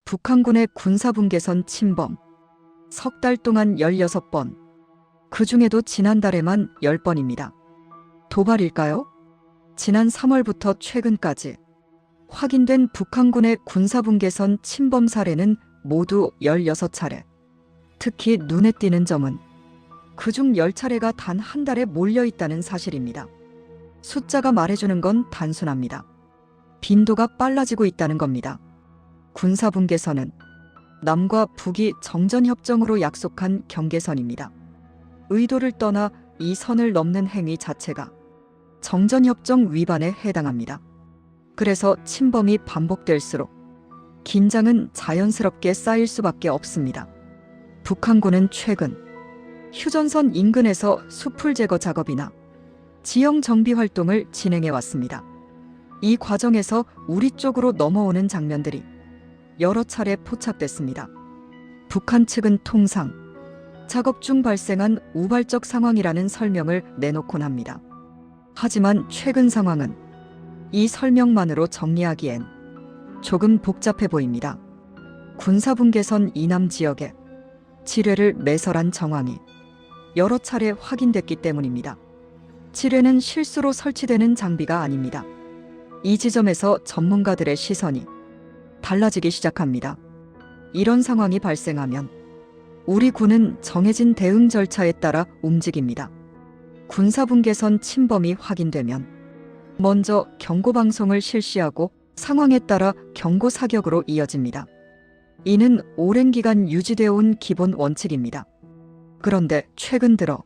북한군의 군사분계선 침범. 석 달 동안 16번. 그 중에도 지난달에만 10번입니다. 도발일까요? 지난 3월부터 최근까지 확인된 북한군의 군사분계선 침범 사례는 모두 16차례. 특히 눈에 띄는 점은 그중 10차례가 단 한 달에 몰려 있다는 사실입니다. 숫자가 말해주는 건 단순합니다. 빈도가 빨라지고 있다는 겁니다. 군사분계선은 남과 북이 정전협정으로 약속한 경계선입니다. 의도를 떠나 이 선을 넘는 행위 자체가 정전협정 위반에 해당합니다. 그래서 침범이 반복될수록 긴장은 자연스럽게 쌓일 수밖에 없습니다. 북한군은 최근 휴전선 인근에서 수풀 제거 작업이나 지형 정비 활동을 진행해 왔습니다. 이 과정에서 우리 쪽으로 넘어오는 장면들이 여러 차례 포착됐습니다. 북한 측은 통상 작업 중 발생한 우발적 상황이라는 설명을 내놓곤 합니다. 하지만 최근 상황은 이 설명만으로 정리하기엔 조금 복잡해 보입니다. 군사분계선 이남 지역에 지뢰를 매설한 정황이 여러 차례 확인됐기 때문입니다. 지뢰는 실수로 설치되는 장비가 아닙니다. 이 지점에서 전문가들의 시선이 달라지기 시작합니다. 이런 상황이 발생하면 우리 군은 정해진 대응 절차에 따라 움직입니다. 군사분계선 침범이 확인되면 먼저 경고방송을 실시하고 상황에 따라 경고사격으로 이어집니다. 이는 오랜 기간 유지되어 온 기본 원칙입니다. 그런데 최근 들어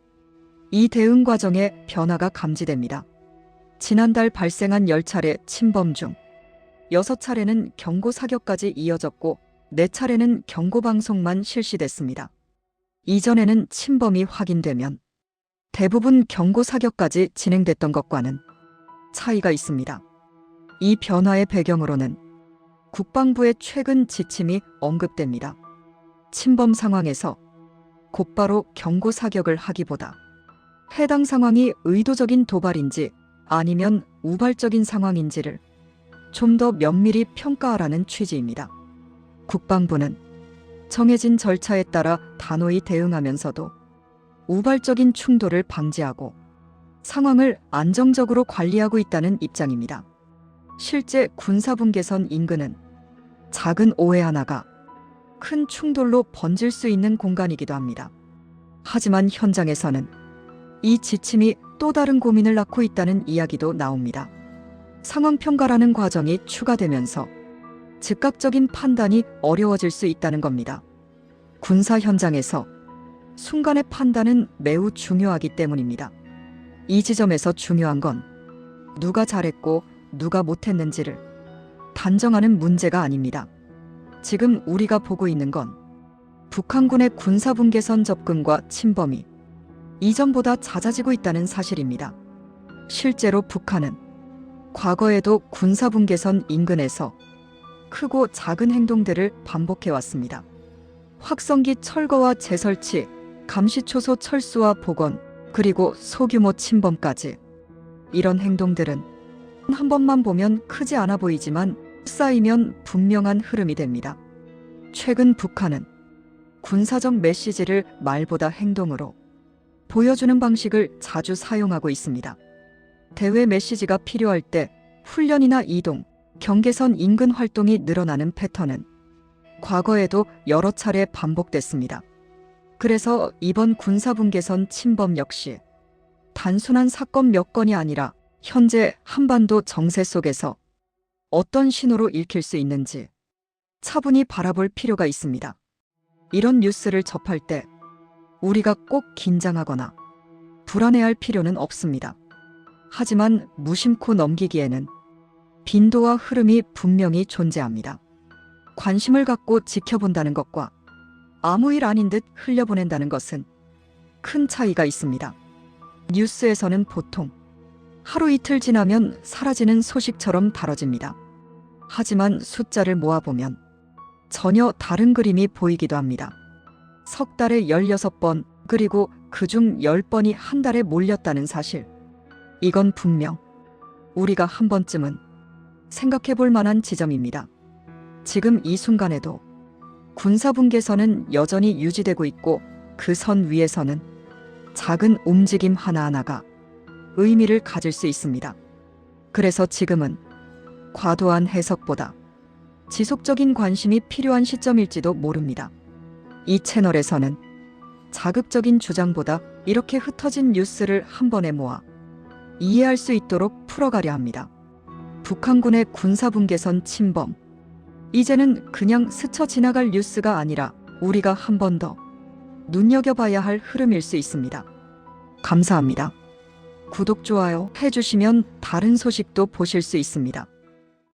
이 대응 과정에 변화가 감지됩니다. 지난달 발생한 10차례 침범 중 6차례는 경고사격까지 이어졌고 4차례는 경고방송만 실시됐습니다. 이전에는 침범이 확인되면 대부분 경고사격까지 진행됐던 것과는 차이가 있습니다. 이 변화의 배경으로는 국방부의 최근 지침이 언급됩니다. 침범 상황에서 곧바로 경고사격을 하기보다 해당 상황이 의도적인 도발인지 아니면 우발적인 상황인지를 좀 더 면밀히 평가하라는 취지입니다. 국방부는 정해진 절차에 따라 단호히 대응하면서도 우발적인 충돌을 방지하고 상황을 안정적으로 관리하고 있다는 입장입니다. 실제 군사분계선 인근은 작은 오해 하나가 큰 충돌로 번질 수 있는 공간이기도 합니다. 하지만 현장에서는 이 지침이 또 다른 고민을 낳고 있다는 이야기도 나옵니다. 상황 평가라는 과정이 추가되면서 즉각적인 판단이 어려워질 수 있다는 겁니다. 군사 현장에서 순간의 판단은 매우 중요하기 때문입니다. 이 지점에서 중요한 건 누가 잘했고 누가 못했는지를 단정하는 문제가 아닙니다. 지금 우리가 보고 있는 건 북한군의 군사분계선 접근과 침범이 이전보다 잦아지고 있다는 사실입니다. 실제로 북한은 과거에도 군사분계선 인근에서 크고 작은 행동들을 반복해왔습니다. 확성기 철거와 재설치, 감시초소 철수와 복원, 그리고 소규모 침범까지. 이런 행동들은 한 번만 보면 크지 않아 보이지만 쌓이면 분명한 흐름이 됩니다. 최근 북한은 군사적 메시지를 말보다 행동으로 보여주는 방식을 자주 사용하고 있습니다. 대외 메시지가 필요할 때 훈련이나 이동, 경계선 인근 활동이 늘어나는 패턴은 과거에도 여러 차례 반복됐습니다. 그래서 이번 군사분계선 침범 역시 단순한 사건 몇 건이 아니라 현재 한반도 정세 속에서 어떤 신호로 읽힐 수 있는지 차분히 바라볼 필요가 있습니다. 이런 뉴스를 접할 때 우리가 꼭 긴장하거나 불안해할 필요는 없습니다. 하지만 무심코 넘기기에는 빈도와 흐름이 분명히 존재합니다. 관심을 갖고 지켜본다는 것과 아무 일 아닌 듯 흘려보낸다는 것은 큰 차이가 있습니다. 뉴스에서는 보통 하루 이틀 지나면 사라지는 소식처럼 다뤄집니다. 하지만 숫자를 모아보면 전혀 다른 그림이 보이기도 합니다. 석 달에 16번, 그리고 그중 10번이 한 달에 몰렸다는 사실. 이건 분명 우리가 한 번쯤은 생각해 볼 만한 지점입니다. 지금 이 순간에도 군사분 개선은 여전히 유지되고 있고 그 선 위에서는 작은 움직임 하나하나가 의미를 가질 수 있습니다. 그래서 지금은 과도한 해석보다 지속적인 관심이 필요한 시점일지도 모릅니다. 이 채널에서는 자극적인 주장보다 이렇게 흩어진 뉴스를 한 번에 모아 이해할 수 있도록 풀어가려 합니다. 북한군의 군사분 개선 침범. 이제는 그냥 스쳐 지나갈 뉴스가 아니라 우리가 한 번 더 눈여겨봐야 할 흐름일 수 있습니다. 감사합니다. 구독, 좋아요 해주시면 다른 소식도 보실 수 있습니다.